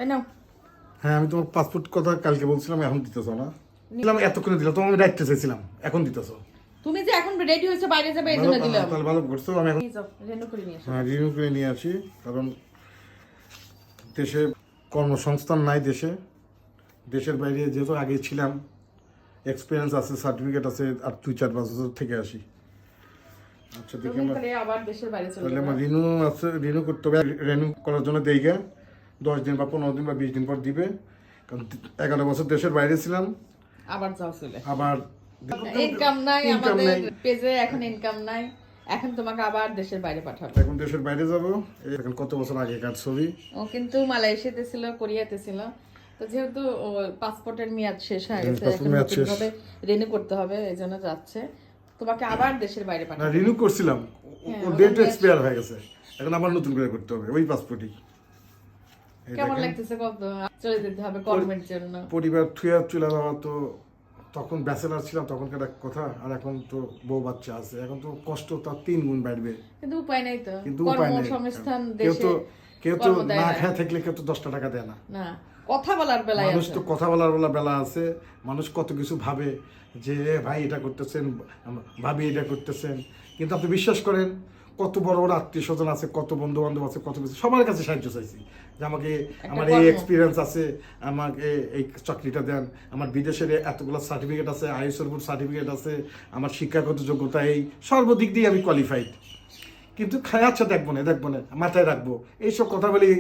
এই নাও। হ্যাঁ আমি তোমার পাসপোর্ট কথা কালকে বলছিলাম, এখন দিতেছো না? দিলাম এতক্ষণে দিলাম, তোমার আমি রাখতে চাইছিলাম, এখন দিতেছো। তুমি যে এখন রেডি হয়েছে বাইরে যাবে এই জন্য দিলাম। তাহলে ভালো করছো। আমি এখন রেনু করে নিয়ে এসো। হ্যাঁ রিনিউ করে নিয়ে আসি, কারণ দেশে কর্মসংস্থান নাই। দেশের বাইরে যেহেতু আগে ছিলাম, এক্সপিরিয়েন্স আছে, সার্টিফিকেট আছে, আর 2-4 বছর থেকে আসি। আচ্ছা দেখি তুমি করে আবার দেশের বাইরে চলে তাহলে যাবে। আমার রিনিউ আছে, রিনিউ করতে হবে। রিনিউ করার জন্য দেই গে 10 দিন বা 15 দিন বা 20 দিন পর দিবে, কারণ 11 বছর দেশের বাইরে ছিলাম। আবার যাও চলে। আবার ইনকাম নাই ইনকাম আমাদের নেই, পেজে এখন ইনকাম নাই। এখন তোমাকে আবার দেশের বাইরে পাঠাবো। এখন দেশের বাইরে যাবো। এখন কত বছর আগেকার ছবি। ও কিন্তু মালয়েশিয়াতে ছিল, কোরিয়াতে ছিল। তো যেহেতু পাসপোর্টের মেয়াদ শেষ হয়ে গেছে, এখন মেয়াদ শেষ। নতুনভাবে রিনিউ করতে হবে, এই জন্য যাচ্ছে। তোমাকে আবার দেশের বাইরে না পাঠাবো। রিনিউ করছিলাম, ওর ডেট এক্সপায়ার হয়ে গেছে, এখন আবার নতুন করে করতে হবে ওই পাসপোর্টই। কেমন লাগতেছে? কত চলে যেতে হবে কর্মের জন্য। পরিবার থুয়া চলে যাওয়া, তো তখন ব্যাচেলার ছিলাম তখনকার এক কথা, আর এখন তো বউ বাচ্চা আছে, এখন তো কষ্ট তার 3 গুণ বাড়বে। কিন্তু উপায় নাই তো, কিন্তু উপায় নেই, কর্মসংস্থান কেউ দেশে তো কর্ম দেয় না না। খেয়ে থাকলে কেউ তো 10টা টাকা দেয় না। না, কথা বলার বেলায় মানুষ আছে। তো কথা বলার বেলা আছে, মানুষ কত কিছু ভাবে যে ভাই এটা করতেছেন, ভাবি এটা করতেছেন, কিন্তু আপনি বিশ্বাস করেন কত বড় বড় আত্মীয় স্বজন আছে, কত বন্ধু বান্ধব আছে, কত কিছু সবার কাছে সাহায্য চাইছি যে আমাকে আমার এই এক্সপিরিয়েন্স আছে, আমাকে এই চাকরিটা দেন, আমার বিদেশের এতগুলো সার্টিফিকেট আছে, আইএসওর সার্টিফিকেট আছে, আমার শিক্ষাগত যোগ্যতা এই সর্বদিক দিয়ে আমি কোয়ালিফাইড, কিন্তু খায় আচ্ছা দেখবো না মাথায় রাখবো এইসব কথা বলি,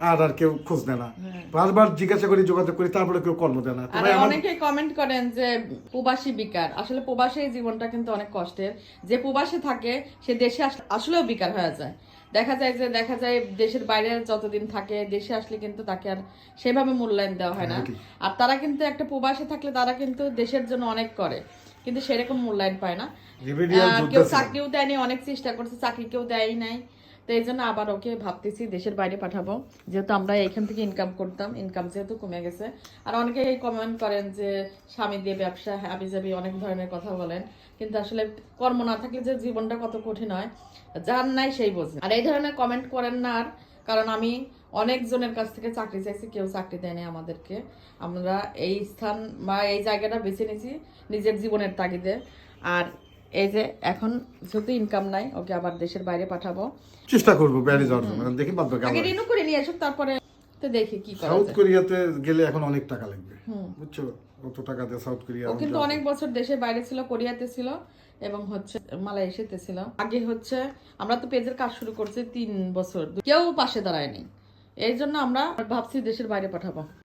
আর কেউ খোঁজ নেয় না। বারবার জিজ্ঞাসা করি, যোগাযোগ করি, তারপরে কেউ কর্ম দেয় না। আর অনেকে কমেন্ট করেন যে প্রবাসী বেকার। আসলে প্রবাসী জীবনটা কিন্তু অনেক কষ্টের। যে প্রবাসে থাকে সে দেশে আসলেও বেকার হয়ে যায়। দেখা যায় দেশের বাইরে যতদিন থাকে, দেশে আসলে কিন্তু তাকে আর সেভাবে মূল্যায়ন দেওয়া হয় না। আর তারা কিন্তু একটা প্রবাসে থাকলে তারা কিন্তু দেশের জন্য অনেক করে, কিন্তু সেরকম মূল্যায়ন পায় না। কেউ চাকরিও দেয়নি, অনেক চেষ্টা করছে, চাকরি কেউ দেয় নাই। তো এই জন্য আবার ওকে ভাবতেছি দেশের বাইরে পাঠাবো, যেহেতু আমরা এখান থেকে ইনকাম করতাম, ইনকাম যেহেতু কমে গেছে। আর অনেকে কমেন্ট করেন যে স্বামী দিয়ে ব্যবসা হাবি জাবি অনেক ধরনের কথা বলেন, কিন্তু আসলে কর্ম না থাকলে যে জীবনটা কত কঠিন হয় যার নাই সেই বোঝে। আর এই ধরনের কমেন্ট করেন না, আর কারণ আমি অনেকজনের কাছ থেকে চাকরি চাইছি, কেউ চাকরি দেয়নি আমাদেরকে। আমরা এই স্থান বা এই জায়গাটা বেছে নিয়েছি নিজের জীবনের তাগিদে। আর এই যে এখন যেহেতু ইনকাম নাই, ওকে আবার দেশের বাইরে পাঠাবো, চেষ্টা করবো বাইরে যাওয়ার জন্য, দেখি বাদ বাকি আগে রিনিউ করে নিয়ে আসুক, তারপরে তো দেখি কি করা সাউথ যায়। কোরিয়াতে গেলে এখন অনেক টাকা লাগবে, বুঝছো? কত টাকা দিয়ে সাউথ কোরিয়া। ও কিন্তু অনেক বছর দেশের বাইরে ছিল, কোরিয়াতে ছিল এবং মালয়েশিয়াতে ছিল। আগে আমরা তো পেজের কাজ শুরু করছি 3 বছর, কেউ পাশে দাঁড়ায়নি। এই জন্য আমরা ভাবছি দেশের বাইরে পাঠাবো।